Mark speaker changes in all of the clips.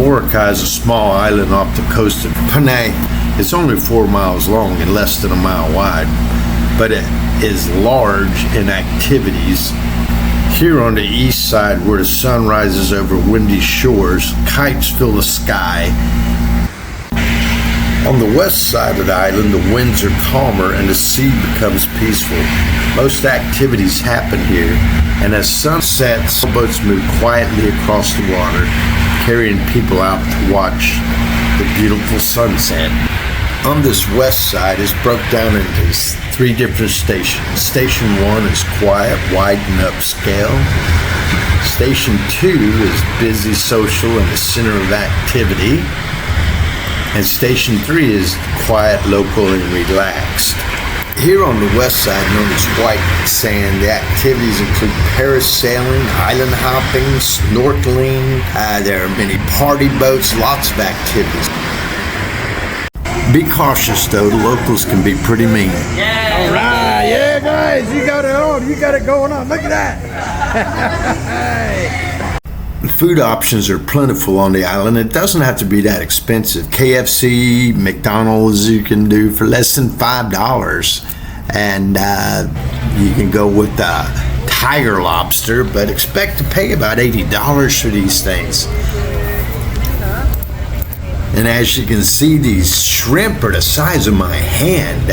Speaker 1: Boracay is a small island off the coast of Panay. It's only 4 miles long and less than a mile wide, but it is large in activities. Here on the east side, where the sun rises over windy shores, kites fill the sky. On the west side of the island, the winds are calmer and the sea becomes peaceful. Most activities happen here, and as sun sets, boats move quietly across the water, carrying people out to watch the beautiful sunset. On this west side is broke down into 3 different stations. Station 1 is quiet, wide, and upscale. Station 2 is busy, social, and the center of activity. And Station 3 is quiet, local, and relaxed. Here on the west side, known as white sand, the activities include parasailing, island hopping, snorkeling. There are many party boats, lots of activities. Be cautious though, the locals can be pretty mean.
Speaker 2: Yeah! All right, yeah guys, you got it on, you got it going on, look at that!
Speaker 1: Food options are plentiful on the island. It doesn't have to be that expensive. KFC, McDonald's you can do for less than $5. And you can go with tiger lobster, but expect to pay about $80 for these things. And as you can see, these shrimp are the size of my hand.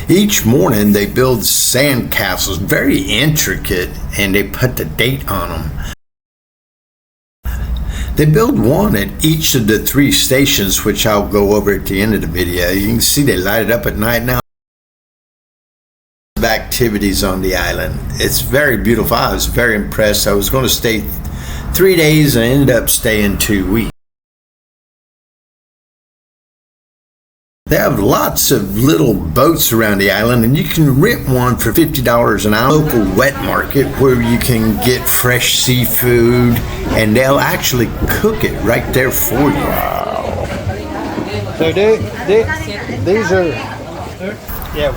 Speaker 1: Each morning they build sand castles, very intricate, and they put the date on them. They build one at each of the 3 stations, which I'll go over at the end of the video. You can see they light it up at night now. Activities on the island. It's very beautiful. I was very impressed. I was going to stay 3 days and I ended up staying 2 weeks. They have lots of little boats around the island, and you can rent one for $50 an hour. Local wet market where you can get fresh seafood, and they'll actually cook it right there for you.
Speaker 2: Wow. So these are...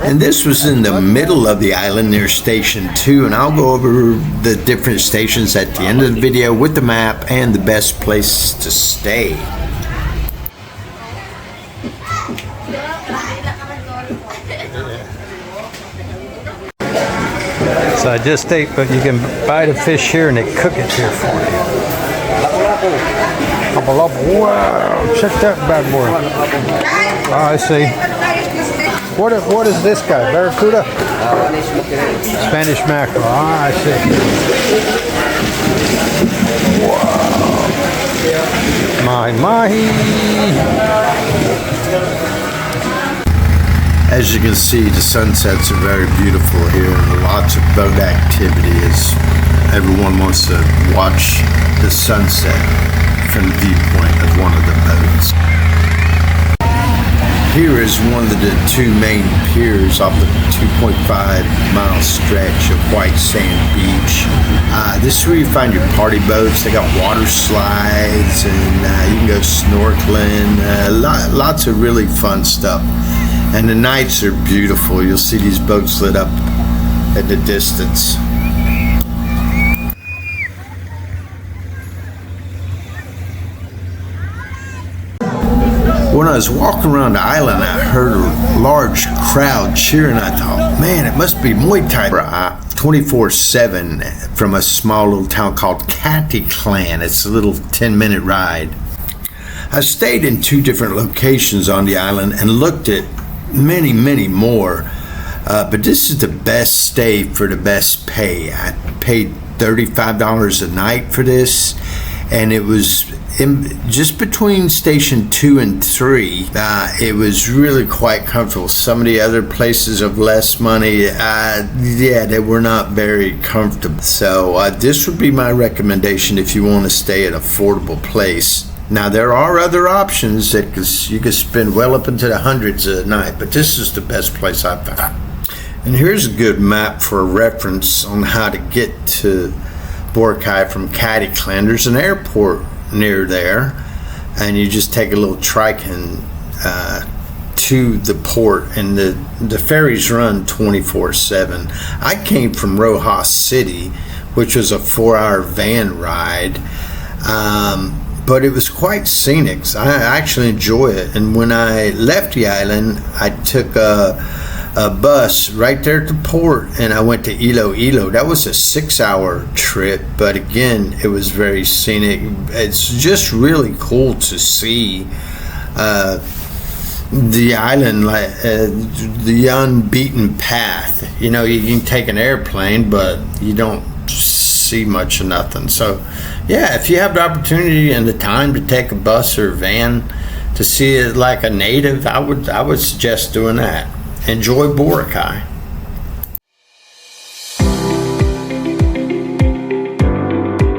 Speaker 1: And this was in the middle of the island near Station 2, and I'll go over the different stations at the end of the video with the map and the best place to stay.
Speaker 2: So I just ate, but you can buy the fish here and they cook it here for you. Wow, check that bad boy. Oh, I see. What is this guy? Barracuda? Spanish mackerel. Ah, I see. Wow. Mahi.
Speaker 1: As you can see, the sunsets are very beautiful here, and lots of boat activity as everyone wants to watch the sunset from the viewpoint of one of the boats. Here is one of the 2 main piers off the 2.5-mile stretch of white sand beach. This is where you find your party boats. They got water slides, and you can go snorkeling. Lots of really fun stuff. And the nights are beautiful. You'll see these boats lit up at the distance. When I was walking around the island, I heard a large crowd cheering. I thought, man, it must be Muay Thai. 24/7 from a small little town called Clan. It's a little 10-minute ride. I stayed in 2 different locations on the island and looked at many more, but this is the best stay for the best pay. I paid $35 a night for this, and it was just between Station 2 and 3. It was really quite comfortable. Some of the other places of less money, they were not very comfortable. So this would be my recommendation if you want to stay at an affordable place. Now, there are other options that you could spend well up into the hundreds a night, but this is the best place I've found. And here's a good map for a reference on how to get to Boracay from Clan. There's an airport near there, and you just take a little trike and to the port, and the ferries run 24/7. I came from Rojas City, which was a 4-hour van ride. But it was quite scenic. So I actually enjoy it. And when I left the island, I took a bus right there at the port, and I went to Iloilo. That was a 6-hour trip, but again, it was very scenic. It's just really cool to see the island, like the unbeaten path. You know, you can take an airplane, but you don't see much of nothing. So yeah, if you have the opportunity and the time to take a bus or van to see it like a native, I would suggest doing that. Enjoy Boracay.